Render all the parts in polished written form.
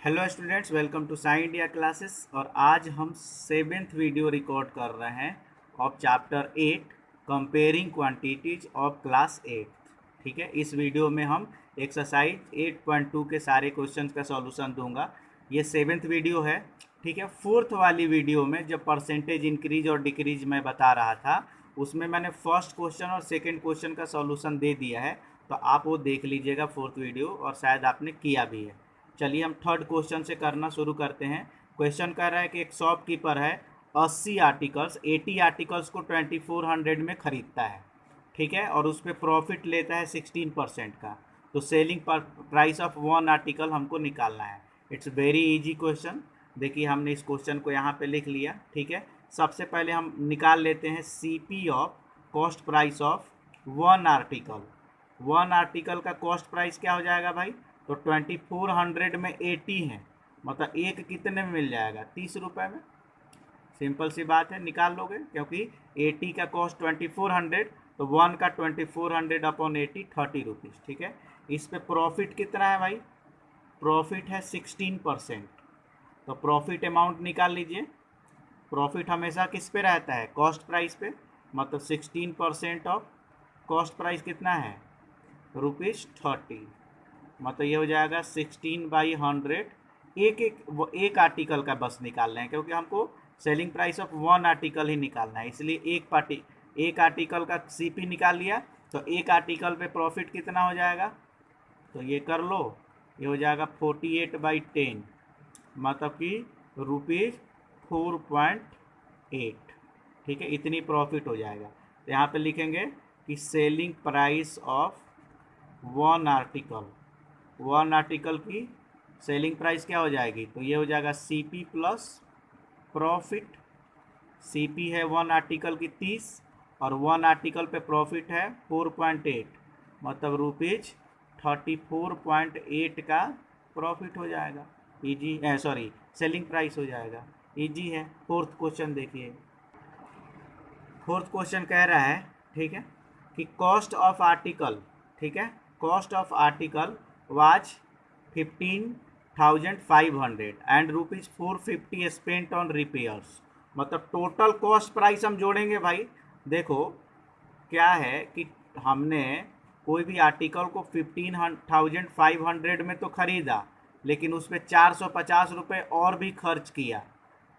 Hello students, welcome to Sai India classes. और आज हम सेवेंथ वीडियो रिकॉर्ड कर रहे हैं of chapter 8 comparing quantities of class 8। ठीक है, इस वीडियो में हम एक्सरसाइज 8.2 के सारे क्वेश्चंस का सॉल्यूशन दूंगा। ये सेवेंथ वीडियो है। ठीक है, फोर्थ वाली वीडियो में जब परसेंटेज इंक्रीज और डिक्रीज मैं बता रहा था, उसमें मैंने फर्स्ट क्वेश्चन और सेकेंड क्वेश्चन का सॉल्यूशन दे दिया है, तो आप वो देख लीजिएगा फोर्थ वीडियो, और शायद आपने किया भी है। चलिए हम थर्ड क्वेश्चन से करना शुरू करते हैं। क्वेश्चन कह रहा है कि एक शॉपकीपर है, 80 आर्टिकल्स 80 आर्टिकल्स को 2400 में ख़रीदता है। ठीक है, और उस पर प्रॉफिट लेता है 16% का। तो selling price of one article हमको निकालना है। It's very easy question. देखिए, हमने इस क्वेश्चन को यहाँ पे लिख लिया। ठीक है, सबसे पहले हम निकाल लेते हैं CP of cost price of one article. One article का कॉस्ट प्राइस क्या हो जाएगा भाई? तो 2400 में 80 है, मतलब एक कितने में मिल जाएगा? 30 रुपये में। सिंपल सी बात है, निकाल लोगे, क्योंकि 80 का कॉस्ट 2400, तो वन का 2400 अपॉन 80 30 रुपीज़। ठीक है, इस पे प्रॉफिट कितना है भाई? प्रॉफिट है 16%। तो प्रॉफिट अमाउंट निकाल लीजिए। प्रॉफिट हमेशा किस पे रहता है? कॉस्ट प्राइस पे। मतलब 16% ऑफ कॉस्ट प्राइस कितना है? ₹30। मतलब ये हो जाएगा 16/100। एक आर्टिकल का बस निकालना है, क्योंकि हमको selling price of one article ही निकालना है, इसलिए एक आर्टिकल का CP निकाल लिया। तो एक आर्टिकल पे प्रॉफिट कितना हो जाएगा? तो ये कर लो, ये हो जाएगा 48/10, मतलब कि ₹4.8। ठीक है, इतनी प्रॉफिट हो जाएगा। तो यहाँ पे लिखेंगे कि selling price of one article की सेलिंग प्राइस क्या हो जाएगी? तो ये हो जाएगा CP प्लस प्रॉफिट। CP है वन आर्टिकल की 30, और वन आर्टिकल पे प्रॉफिट है 4.8, मतलब ₹34.8 का प्रॉफिट हो जाएगा। इजी है, सॉरी, सेलिंग प्राइस हो जाएगा। इजी है। फोर्थ क्वेश्चन देखिए। फोर्थ क्वेश्चन कह रहा है, ठीक है, कि कॉस्ट ऑफ आर्टिकल, ठीक है, cost of article was 15,500 and ₹450 spent on repairs. मतलब टोटल कॉस्ट प्राइस हम जोड़ेंगे भाई। देखो क्या है कि हमने कोई भी आर्टिकल को 15,500 में तो ख़रीदा, लेकिन उस पर 450 रुपये और भी खर्च किया।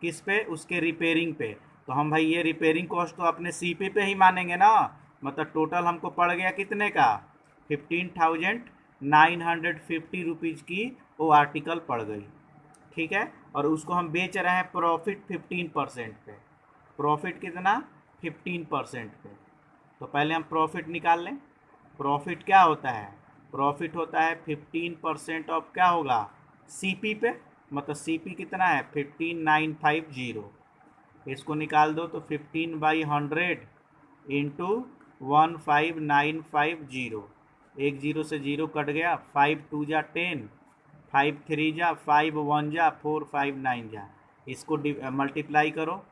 किस पे? उसके रिपेयरिंग पे। तो हम भाई ये रिपेयरिंग कॉस्ट तो अपने CP पे ही मानेंगे ना। मतलब टोटल हमको पड़ गया कितने का? 15,950 की वो आर्टिकल पड़ गई। ठीक है, और उसको हम बेच रहे हैं प्रॉफिट 15% पे। प्रॉफिट कितना? 15% पे। तो पहले हम प्रॉफिट निकाल लें। प्रॉफिट क्या होता है? प्रॉफिट होता है 15% ऑफ क्या होगा? CP पे। मतलब CP कितना है? 15,950। इसको निकाल दो तो 15/100 इंटू 15,950। एक जीरो से जीरो कट गया, 5 2 जा 10, 5 3 जा 5 1 जा 4 5 9 जा। इसको मल्टीप्लाई करो,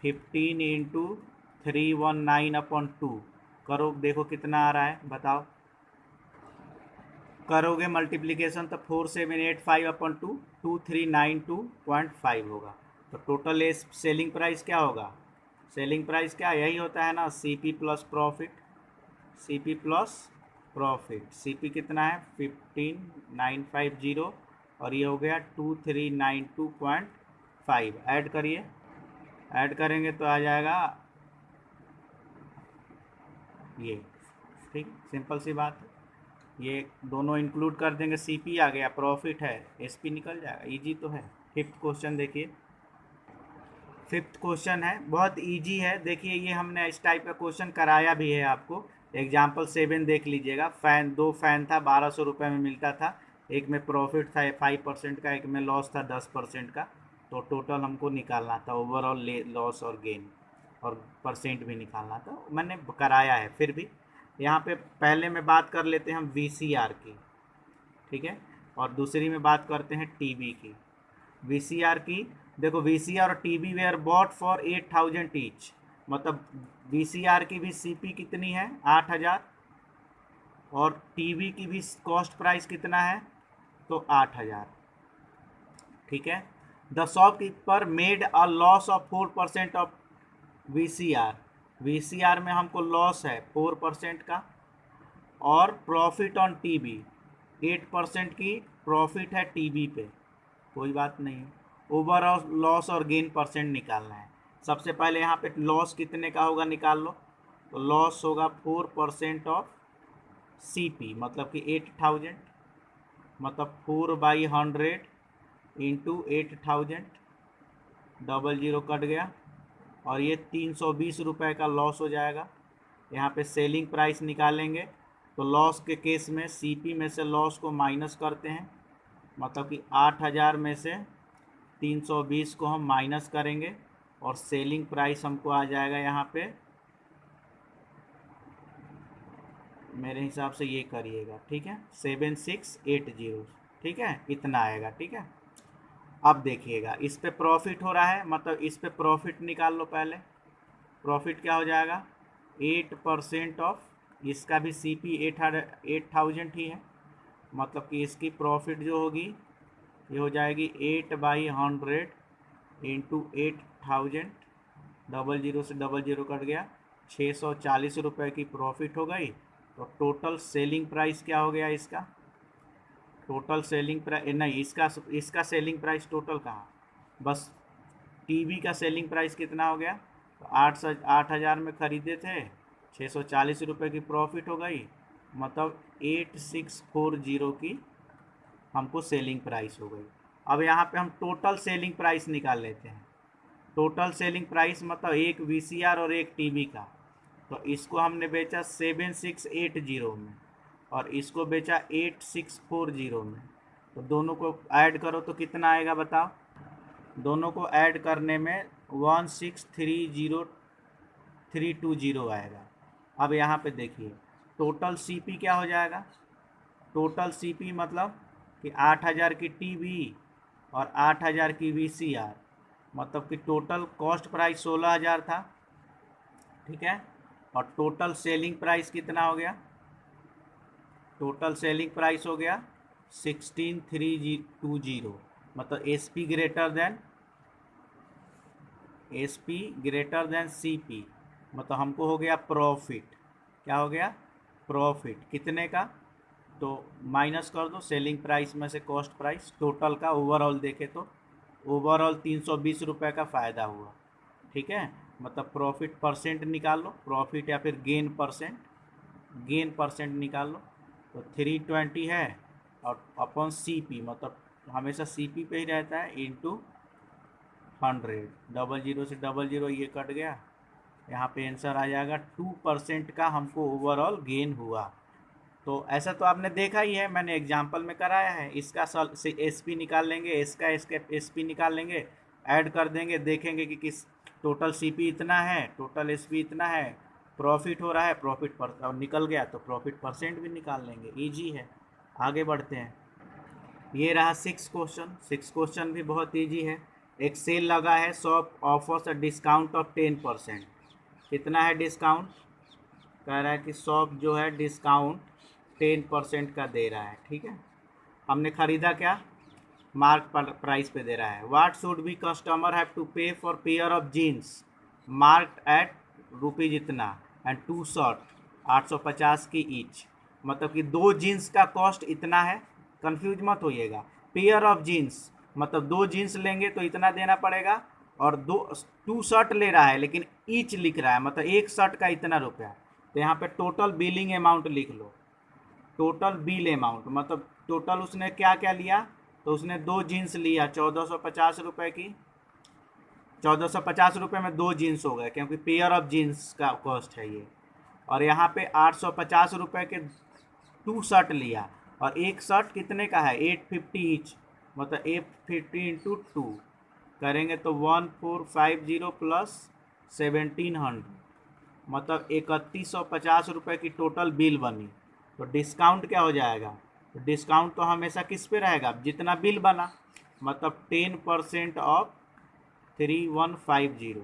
15 इंटू 319/2 करो, देखो कितना आ रहा है, बताओ। करोगे मल्टीप्लिकेशन तो 4785/2 2392.5 होगा। तो टोटल सेलिंग प्राइस क्या होगा? सेलिंग प्राइस क्या यही होता है ना, CP plus profit. CP plus profit. CP कितना है? 15,950, और ये हो गया 2392.5। ऐड करिए, ऐड करेंगे तो आ जाएगा ये। ठीक, सिंपल सी बात है। ये दोनों इंक्लूड कर देंगे, CP आ गया, प्रॉफिट है, SP निकल जाएगा। इजी तो है। फिफ्थ क्वेश्चन देखिए। फिफ्थ क्वेश्चन है, बहुत इजी है। देखिए, ये हमने इस टाइप का क्वेश्चन कराया भी है आपको। एग्जाम्पल 7 देख लीजिएगा। दो फैन था, 1200 रुपये में मिलता था। एक में प्रॉफिट था 5% का, एक में लॉस था 10% का। तो टोटल हमको निकालना था, ओवरऑल लॉस और गेन, और परसेंट भी निकालना था। मैंने कराया है, फिर भी यहाँ पे पहले में बात कर लेते हैं हम VCR की। ठीक है, और दूसरी में बात करते हैं TB की। VCR की, देखो VCR और TB were bought for 8,000 each. मतलब VCR की भी CP कितनी है? 8,000, और TB की भी कॉस्ट प्राइस कितना है? तो 8,000। ठीक है। The shopkeeper made a loss of 4% of VCR। VCR में हमको लॉस है 4% का, और प्रॉफिट ऑन टीवी 8% की प्रॉफिट है टीवी पे, कोई बात नहीं है। ओवरऑल लॉस और गेन परसेंट निकालना है। सबसे पहले यहाँ पे लॉस कितने का होगा निकाल लो। तो लॉस होगा 4% ऑफ CP, मतलब कि 8000, मतलब 4/100 इंटू 8000, डबल जीरो कट गया, और ये 320 रुपये का लॉस हो जाएगा। यहाँ पे सेलिंग प्राइस निकालेंगे तो लॉस के केस में CP में से लॉस को माइनस करते हैं, मतलब कि 8000 में से 320 को हम माइनस करेंगे, और सेलिंग प्राइस हमको आ जाएगा यहाँ पे, मेरे हिसाब से ये करिएगा, ठीक है, 7680, ठीक है, इतना आएगा, ठीक है। अब देखिएगा इस पे प्रॉफिट हो रहा है, मतलब इस पे प्रॉफिट निकाल लो पहले। प्रॉफिट क्या हो जाएगा, 8% ऑफ, इसका भी CP 8000 ही है, मतलब कि इसकी प्रॉफिट जो होगी ये हो जाएगी 8/100 इंटू 8000, डबल जीरो से डबल जीरो कट गया, 640 रुपये की प्रॉफिट हो गई। तो टोटल सेलिंग प्राइस क्या हो गया इसका, टोटल सेलिंग प्राइस नहीं, इसका सेलिंग प्राइस टोटल कहाँ, बस टीवी का सेलिंग प्राइस कितना हो गया। तो 8,000 में ख़रीदे थे, 640 रुपये की प्रॉफिट हो गई, मतलब 8640 की हमको सेलिंग प्राइस हो गई। अब यहाँ पे हम टोटल सेलिंग प्राइस निकाल लेते हैं। टोटल सेलिंग प्राइस मतलब एक VCR और एक टीवी का। तो इसको हमने बेचा 7680 में, और इसको बेचा 8640 में। तो दोनों को ऐड करो तो कितना आएगा बताओ। दोनों को ऐड करने में 1630320 आएगा। अब यहाँ पे देखिए टोटल CP क्या हो जाएगा। टोटल CP मतलब कि 8000 की टीवी और 8000 की VCR, मतलब कि टोटल कॉस्ट प्राइस 16000 था, ठीक है। और टोटल सेलिंग प्राइस कितना हो गया, टोटल सेलिंग प्राइस हो गया 16320, मतलब SP ग्रेटर देन CP, मतलब हमको हो गया प्रॉफिट। क्या हो गया, प्रॉफिट कितने का, तो माइनस कर दो सेलिंग प्राइस में से कॉस्ट प्राइस, टोटल का ओवरऑल देखे तो ओवरऑल 320 रुपये का फ़ायदा हुआ, ठीक है। मतलब प्रॉफिट परसेंट निकाल लो, प्रॉफिट या फिर गेन परसेंट निकाल लो। तो 320 है, और अपॉन CP, मतलब हमेशा CP पे ही रहता है, इंटू 100, डबल जीरो से डबल जीरो ये कट गया, यहाँ पे आंसर आ जाएगा 2% का हमको ओवरऑल गेन हुआ। तो ऐसा तो आपने देखा ही है, मैंने एग्जांपल में कराया है। इसका SP निकाल लेंगे, इसका SP निकाल लेंगे, ऐड कर देंगे, देखेंगे कि किस टोटल CP इतना है, टोटल SP इतना है, प्रॉफिट हो रहा है, प्रॉफिट पर निकल गया तो प्रॉफिट परसेंट भी निकाल लेंगे, ईजी है। आगे बढ़ते हैं। ये रहा 6 क्वेश्चन भी बहुत ईजी है। एक सेल लगा है, shop offers a discount of 10%। कितना है डिस्काउंट, कह रहा है कि शॉप जो है डिस्काउंट 10% का दे रहा है, ठीक है। हमने ख़रीदा क्या, मार्क प्राइस पे दे रहा है। What should be customer have to pay for pair of jeans marked at rupees इतना, एंड 2 शर्ट 850 की ईच, मतलब कि 2 जीन्स का कॉस्ट इतना है। कंफ्यूज मत होइएगा, पेयर ऑफ जीन्स मतलब 2 जीन्स लेंगे तो इतना देना पड़ेगा, और 2 शर्ट ले रहा है लेकिन ईच लिख रहा है, मतलब एक शर्ट का इतना रुपया। तो यहाँ पे टोटल बिलिंग अमाउंट लिख लो, टोटल बिल अमाउंट मतलब टोटल उसने क्या क्या लिया। तो उसने 2 जीन्स लिया 1450 रुपये की, 1450 रुपये में 2 जीन्स हो गए, क्योंकि पेयर ऑफ जीन्स का कॉस्ट है ये। और यहाँ पे 850 रुपये के 2 शर्ट लिया, और एक शर्ट कितने का है 850 ईच, मतलब 850 इंटू 2 करेंगे तो 1450 प्लस 1700, मतलब 3150 रुपये की टोटल बिल बनी। तो डिस्काउंट क्या हो जाएगा, तो डिस्काउंट तो हमेशा किस पे रहेगा, जितना बिल बना, मतलब 10% ऑफ 3150,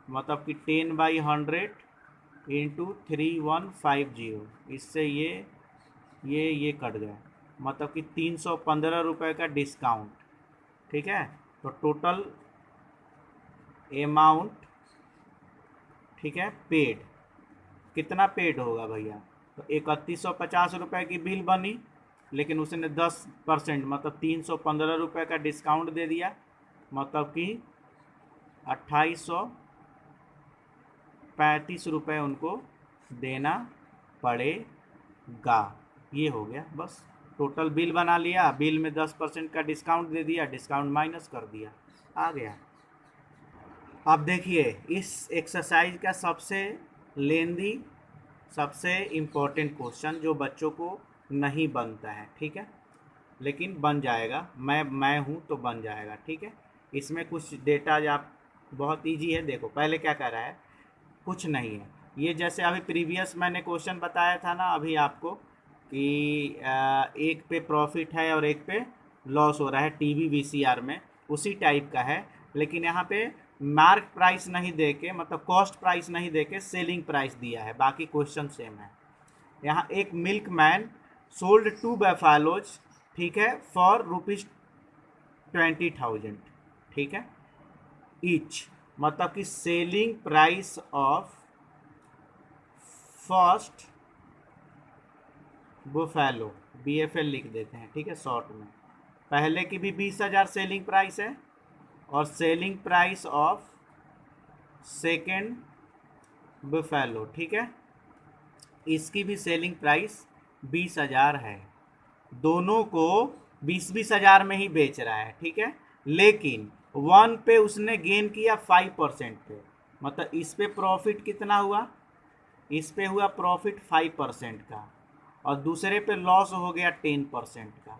मतलब कि 10/100 इंटू 3150, इससे ये कट गया, मतलब कि 315 रुपये का डिस्काउंट, ठीक है। तो टोटल अमाउंट, ठीक है, पेड, कितना पेड होगा भैया? तो 3150 रुपये की बिल बनी, लेकिन उसने 10% मतलब 315 रुपये का डिस्काउंट दे दिया, मतलब कि 2835 रुपये उनको देना पड़ेगा। ये हो गया बस, टोटल बिल बना लिया, बिल में 10% का डिस्काउंट दे दिया, डिस्काउंट माइनस कर दिया, आ गया। अब देखिए इस एक्सरसाइज का सबसे लेंदी, सबसे इम्पोर्टेंट क्वेश्चन जो बच्चों को नहीं बनता है, ठीक है, लेकिन बन जाएगा, मैं हूँ तो बन जाएगा, ठीक है। इसमें कुछ डेटा आप, बहुत इजी है, देखो पहले क्या कर रहा है, कुछ नहीं है, ये जैसे अभी प्रीवियस मैंने क्वेश्चन बताया था ना अभी आपको कि एक पे प्रॉफिट है और एक पे लॉस हो रहा है टीवी वीसीआर में, उसी टाइप का है, लेकिन यहाँ पे मार्क प्राइस नहीं देके, मतलब कॉस्ट प्राइस नहीं देके सेलिंग प्राइस दिया है, बाकी क्वेश्चन सेम है। यहाँ एक मिल्क मैन सोल्ड 2 बैफालोज, ठीक है, फॉर ₹20,000, ठीक है, ईच, मतलब कि selling price of first buffalo, BFL लिख देते हैं, ठीक है, शॉर्ट में, पहले की भी 20,000 सेलिंग प्राइस है, और selling price of second buffalo, ठीक है, इसकी भी सेलिंग प्राइस 20,000 है, दोनों को 20,000 में ही बेच रहा है, ठीक है, लेकिन वन पे उसने गेन किया 5% पे, मतलब इस पे प्रॉफिट कितना हुआ, इस पे हुआ प्रॉफिट 5% का, और दूसरे पे लॉस हो गया 10% का।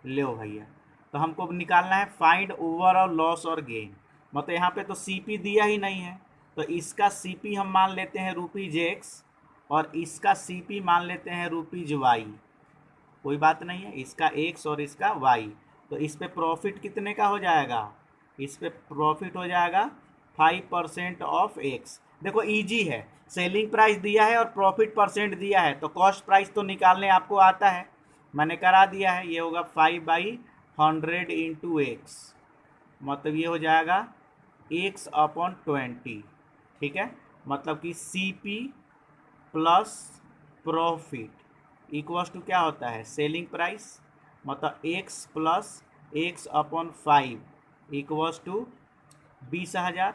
लो भैया, तो हमको निकालना है फाइंड ओवरऑल लॉस और गेन, मतलब यहाँ पे तो CP दिया ही नहीं है, तो इसका CP हम मान लेते हैं ₹X, और इसका CP मान लेते हैं ₹Y, कोई बात नहीं है, इसका X और इसका Y, तो इस पे प्रॉफिट कितने का हो जाएगा, इस पे प्रॉफिट हो जाएगा 5% ऑफ X। देखो इजी है, सेलिंग प्राइस दिया है और प्रॉफिट परसेंट दिया है, तो कॉस्ट प्राइस तो निकालने आपको आता है, मैंने करा दिया है, ये होगा 5/100 इंटू X, मतलब ये हो जाएगा X/20, ठीक है, मतलब कि CP plus profit equals to क्या होता है, सेलिंग प्राइस, मतलब X plus X/5 equals to 20,000,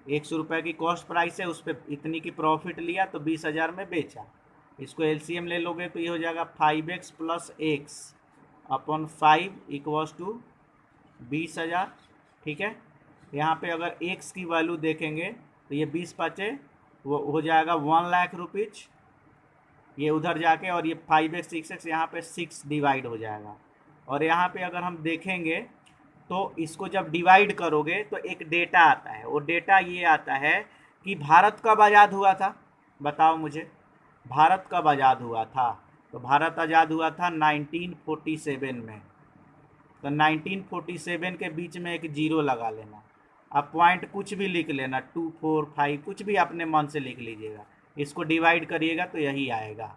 100 रुपये की कॉस्ट प्राइस है, उस पर इतनी की प्रॉफिट लिया तो 20,000 में बेचा, इसको LCM ले लोगे तो ये हो जाएगा 5X plus X/5 equals to 20,000, ठीक है। यहाँ पे अगर X की वैल्यू देखेंगे तो ये 20 बचे, वो हो जाएगा 1,00,000 रुपीज, ये उधर जाके, और ये 5X 6X यहाँ पे 6 डिवाइड हो जाएगा, और यहाँ पे अगर हम देखेंगे तो इसको जब डिवाइड करोगे तो एक डेटा आता है, वो डेटा ये आता है कि भारत कब आज़ाद हुआ था, बताओ मुझे, भारत कब आज़ाद हुआ था, तो भारत आज़ाद हुआ था 1947 में, तो 1947 के बीच में एक जीरो लगा लेना, आप पॉइंट कुछ भी लिख लेना, 2, 4, 5 कुछ भी अपने मन से लिख लीजिएगा, इसको डिवाइड करिएगा तो यही आएगा,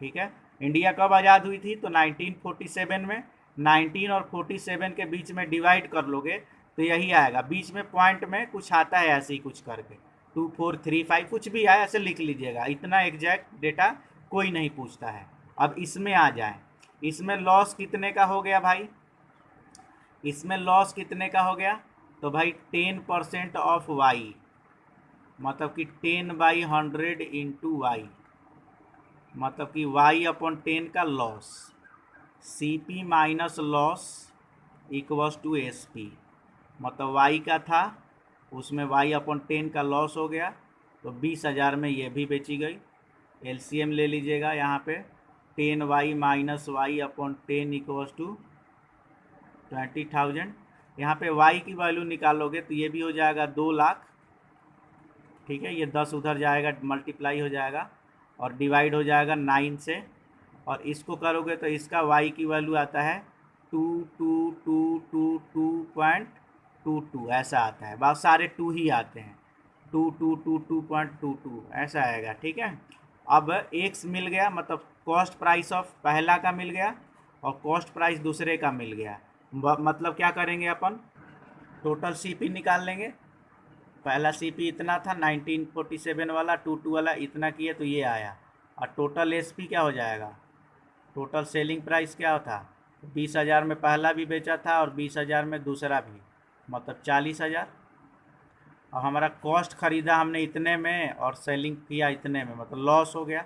ठीक है। इंडिया कब आज़ाद हुई थी, तो 1947 में, 19 और 47 के बीच में डिवाइड कर लोगे तो यही आएगा, बीच में पॉइंट में कुछ आता है ऐसे ही कुछ करके, 2, 4, 3, 5 कुछ भी आए ऐसे लिख लीजिएगा, इतना एग्जैक्ट डेटा कोई नहीं पूछता है। अब इसमें आ जाए, इसमें लॉस कितने का हो गया भाई, इसमें लॉस कितने का हो गया, तो भाई 10% ऑफ Y, मतलब कि 10/100 इंटू Y, मतलब कि Y/10 का loss, CP minus loss equals to SP, मतलब Y का था उसमें Y/10 का लॉस हो गया, तो 20,000 में ये भी बेची गई, LCM ले लीजिएगा यहाँ पे, 10Y minus Y/10 equals to 20,000, यहाँ पे Y की वैल्यू निकालोगे तो ये भी हो जाएगा 2 लाख, ठीक है, ये 10 उधर जाएगा मल्टीप्लाई हो जाएगा और डिवाइड हो जाएगा 9 से, और इसको करोगे तो इसका Y की वैल्यू आता है 2,2,2,2,2.22, ऐसा आता है, बहुत सारे 2 ही आते हैं, 2,2,2,2.22 ऐसा आएगा, ठीक है। अब X मिल गया, मतलब कॉस्ट प्राइस ऑफ पहला का मिल गया और कॉस्ट प्राइस दूसरे का मिल गया, मतलब क्या करेंगे अपन, टोटल सीपी निकाल लेंगे। पहला सीपी इतना था 1947 वाला, 22 वाला इतना किए तो ये आया। और टोटल एसपी क्या हो जाएगा, टोटल सेलिंग प्राइस क्या था, 20,000 में पहला भी बेचा था और 20,000 में दूसरा भी, मतलब 40,000। और हमारा कॉस्ट ख़रीदा हमने इतने में और सेलिंग किया इतने में, मतलब लॉस हो गया।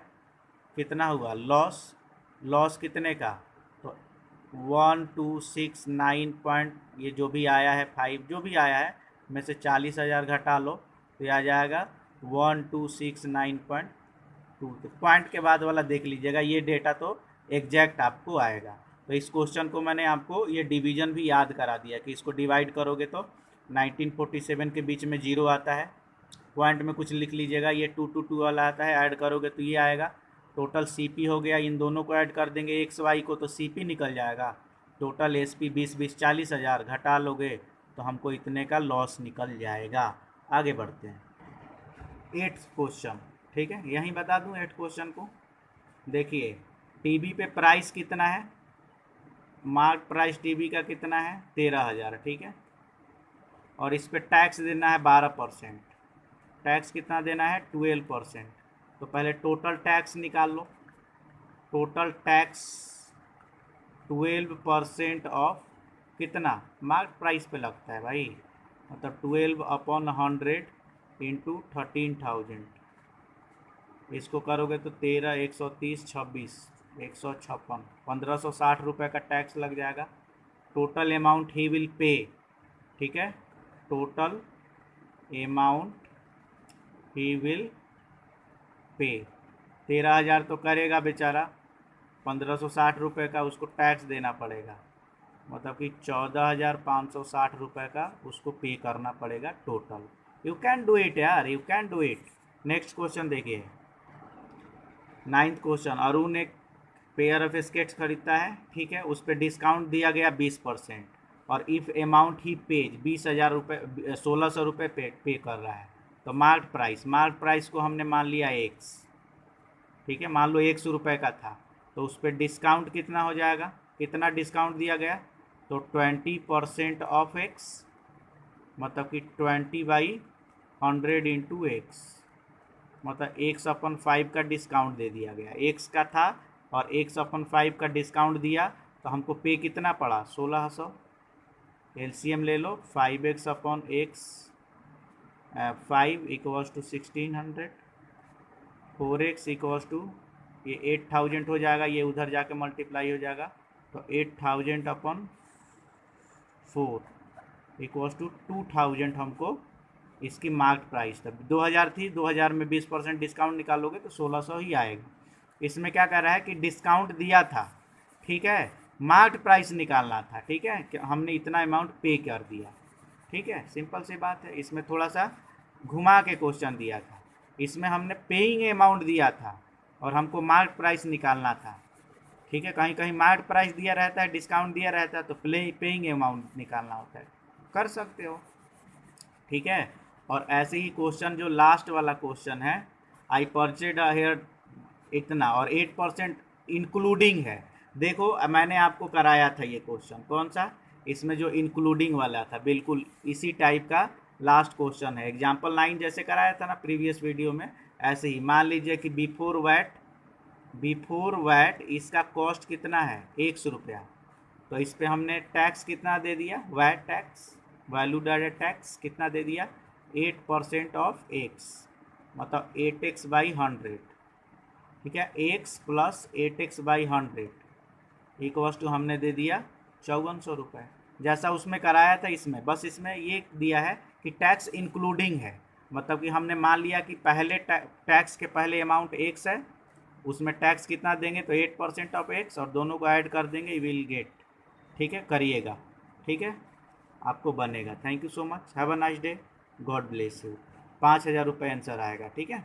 कितना हुआ लॉस, लॉस कितने का, तो 1269 पॉइंट, ये जो भी आया है 5 जो भी आया है में से 40,000 घटा लो तो ये आ जाएगा 1269.2। पॉइंट के बाद वाला देख लीजिएगा, ये डेटा तो एग्जैक्ट आपको आएगा। तो इस क्वेश्चन को मैंने आपको ये डिवीजन भी याद करा दिया कि इसको डिवाइड करोगे तो 1947 के बीच में जीरो आता है, पॉइंट में कुछ लिख लीजिएगा, ये 222 वाला आता है, ऐड करोगे तो ये आएगा। टोटल सीपी हो गया, इन दोनों को ऐड कर देंगे एक्स वाई को तो सीपी निकल जाएगा। टोटल एसपी 20 40,000 घटा लोगे तो हमको इतने का लॉस निकल जाएगा। आगे बढ़ते हैं 8th क्वेश्चन, ठीक है, यहीं बता दूं 8th क्वेश्चन को। देखिए टीवी पे प्राइस कितना है, मार्क प्राइस टीवी का कितना है 13,000, ठीक है, और इस पर टैक्स देना है 12%, टैक्स कितना देना है 12%। तो पहले टोटल टैक्स निकाल लो, टोटल टैक्स 12% ऑफ कितना, मार्क प्राइस पे लगता है भाई, मतलब 12/100 इंटू 13,000, इसको करोगे तो 13, 130, 26, 156, 1560 रुपये का टैक्स लग जाएगा। Total amount he will pay, ठीक है, total amount he will pay 13,000 तो करेगा बेचारा, 1560 रुपये का उसको टैक्स देना पड़ेगा, मतलब कि 14,560 रुपये का उसको पे करना पड़ेगा total. You can do it यार, you can do it. Next question देखिए 9th क्वेश्चन, अरुण एक पेयर ऑफ स्केट्स खरीदता है, ठीक है, उस पर डिस्काउंट दिया गया 20%, और इफ़ अमाउंट ही पेज 20,000 रुपये 1,600 रुपये पे कर रहा है, तो मार्क प्राइस को हमने मान लिया एक्स, ठीक है, मान लो 100 रुपये का था, तो उस पर डिस्काउंट कितना हो जाएगा, कितना डिस्काउंट दिया गया, तो 20% ऑफ एक्स, मतलब कि 20/100 इंटू एक्स, मतलब x/5 का डिस्काउंट दे दिया गया, एक्स का था और x/5 का डिस्काउंट दिया, तो हमको पे कितना पड़ा 1,600। एलसीएम ले लो, 5x/x 5 equals to 1,600, 4x equals to ये 8,000 हो जाएगा, ये उधर जाके मल्टीप्लाई हो जाएगा, तो 8,000/4 इक्वल्स टू 2,000 हमको इसकी मार्क प्राइस था। 2,000 थी, 2,000 में 20% डिस्काउंट निकालोगे तो 1,600 ही आएगा। इसमें क्या कर रहा है कि डिस्काउंट दिया था, ठीक है, मार्क प्राइस निकालना था, ठीक है, कि हमने इतना अमाउंट पे कर दिया, ठीक है, सिंपल सी बात है। इसमें थोड़ा सा घुमा के क्वेश्चन दिया था, इसमें हमने पेइंग अमाउंट दिया था और हमको मार्क प्राइस निकालना था, ठीक है, कहीं कहीं मार्क प्राइस दिया रहता है, डिस्काउंट दिया रहता है, तो पेइंग अमाउंट निकालना होता है, कर सकते हो, ठीक है। और ऐसे ही क्वेश्चन जो लास्ट वाला क्वेश्चन है, आई परचेड हेयर इतना और 8% इंक्लूडिंग है, देखो मैंने आपको कराया था ये क्वेश्चन, कौन सा, इसमें जो इंक्लूडिंग वाला था, बिल्कुल इसी टाइप का लास्ट क्वेश्चन है, एग्जाम्पल 9 जैसे कराया था ना प्रीवियस वीडियो में, ऐसे ही मान लीजिए कि बिफोर वैट इसका कॉस्ट कितना है 100 रुपया, तो इस पर हमने टैक्स कितना दे दिया, VAT tax, value added tax कितना दे दिया 8% ऑफ एक्स, मतलब 8x/100, ठीक है, x plus 8x/100 equals to हमने दे दिया 5,400 रुपये, जैसा उसमें कराया था इसमें, बस इसमें ये दिया है कि टैक्स इंक्लूडिंग है, मतलब कि हमने मान लिया कि पहले टैक्स के पहले अमाउंट x है, उसमें टैक्स कितना देंगे तो 8% ऑफ x, और दोनों को ऐड कर देंगे, यू विल गेट, ठीक है, करिएगा, ठीक है, आपको बनेगा। Thank you so much, have a nice day, God bless you. 5,000 रुपये आंसर आएगा, ठीक है।